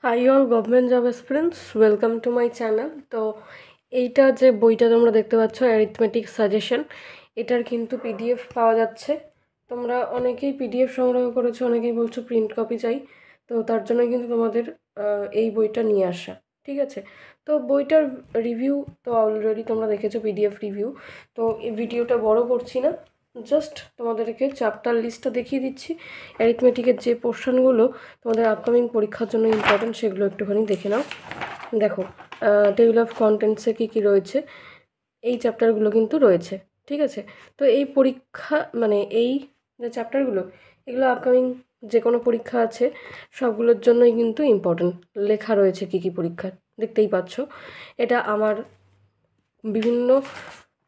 High all government job aspirants, welcome to my channel. তো এইটা যে বইটা তোমরা দেখতে পাচ্ছ অ্যারিথমেটিক সাজেশন, এটার কিন্তু পিডিএফ পাওয়া যাচ্ছে। তোমরা অনেকেই পিডিএফ সংগ্রহ করেছো, অনেকেই বলছো প্রিন্ট কপি চাই। তো তার জন্য কিন্তু তোমাদের এই বইটা নিয়ে আসা, ঠিক আছে। তো বইটার রিভিউ তো অলরেডি তোমরা দেখেছো, পিডিএফ রিভিউ। তো এই ভিডিওটা বড় করছি না, জাস্ট তোমাদেরকে চ্যাপ্টার লিস্টটা দেখিয়ে দিচ্ছি। অ্যারিথমেটিকের যে পোর্শনগুলো তোমাদের আপকামিং পরীক্ষার জন্য ইম্পর্টেন্ট, সেগুলো একটুখানি দেখে নাও। দেখো, টেবিল অফ কন্টেন্টসে কী কী রয়েছে, এই চ্যাপ্টারগুলো কিন্তু রয়েছে, ঠিক আছে। তো এই পরীক্ষা মানে এই যে চ্যাপ্টারগুলো, এগুলো আপকামিং যে কোনো পরীক্ষা আছে সবগুলোর জন্যই কিন্তু ইম্পর্টেন্ট। লেখা রয়েছে কী কী পরীক্ষা, দেখতেই পাচ্ছ। এটা আমার বিভিন্ন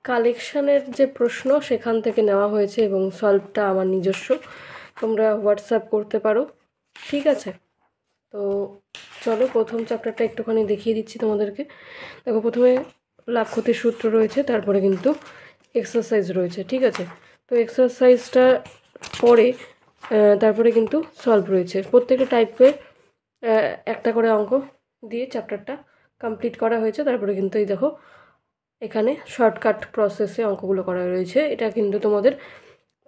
কালেকশানের যে প্রশ্ন সেখান থেকে নেওয়া হয়েছে এবং সলভটা আমার নিজস্ব। তোমরা হোয়াটসঅ্যাপ করতে পারো, ঠিক আছে। তো চলো প্রথম চ্যাপ্টারটা একটুখানি দেখিয়ে দিচ্ছি তোমাদেরকে। দেখো, প্রথমে লাভ ক্ষতির সূত্র রয়েছে, তারপরে কিন্তু এক্সারসাইজ রয়েছে, ঠিক আছে। তো এক্সারসাইজটা পরে তারপরে কিন্তু সলভ রয়েছে। প্রত্যেকটা টাইপের একটা করে অঙ্ক দিয়ে চ্যাপ্টারটা কমপ্লিট করা হয়েছে। তারপরে কিন্তু এই দেখো, এখানে শর্টকাট প্রসেসে অঙ্কগুলো করা রয়েছে। এটা কিন্তু তোমাদের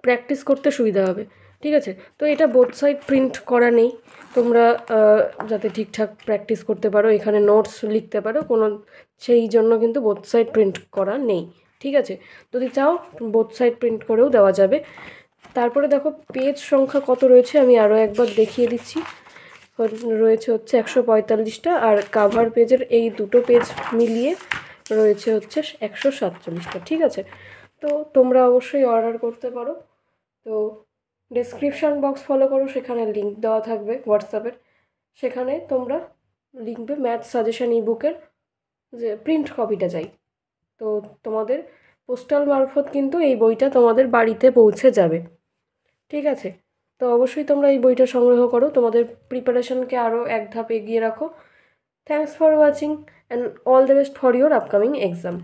প্র্যাকটিস করতে সুবিধা হবে, ঠিক আছে। তো এটা বোথ সাইড প্রিন্ট করা নেই, তোমরা যাতে ঠিকঠাক প্র্যাকটিস করতে পারো, এখানে নোটস লিখতে পারো, কোনো সেই জন্য কিন্তু বোথ সাইড প্রিন্ট করা নেই, ঠিক আছে। যদি চাও বোথ সাইড প্রিন্ট করেও দেওয়া যাবে। তারপরে দেখো পেজ সংখ্যা কত রয়েছে, আমি আরও একবার দেখিয়ে দিচ্ছি। রয়েছে হচ্ছে 145টা, আর কাভার পেজের এই দুটো পেজ মিলিয়ে রয়েছে হচ্ছে 147টা, ঠিক আছে। তো তোমরা অবশ্যই অর্ডার করতে পারো। তো ডেসক্রিপশান বক্স ফলো করো, সেখানে লিঙ্ক দেওয়া থাকবে হোয়াটসঅ্যাপের। সেখানে তোমরা লিখবে ম্যাথ সাজেশন ইবুকের যে প্রিন্ট কপিটা চাই। তো তোমাদের পোস্টাল মারফত কিন্তু এই বইটা তোমাদের বাড়িতে পৌঁছে যাবে, ঠিক আছে। তো অবশ্যই তোমরা এই বইটা সংগ্রহ করো, তোমাদের প্রিপারেশনকে আরও এক ধাপ এগিয়ে রাখো। Thanks for watching and all the best for your upcoming exam.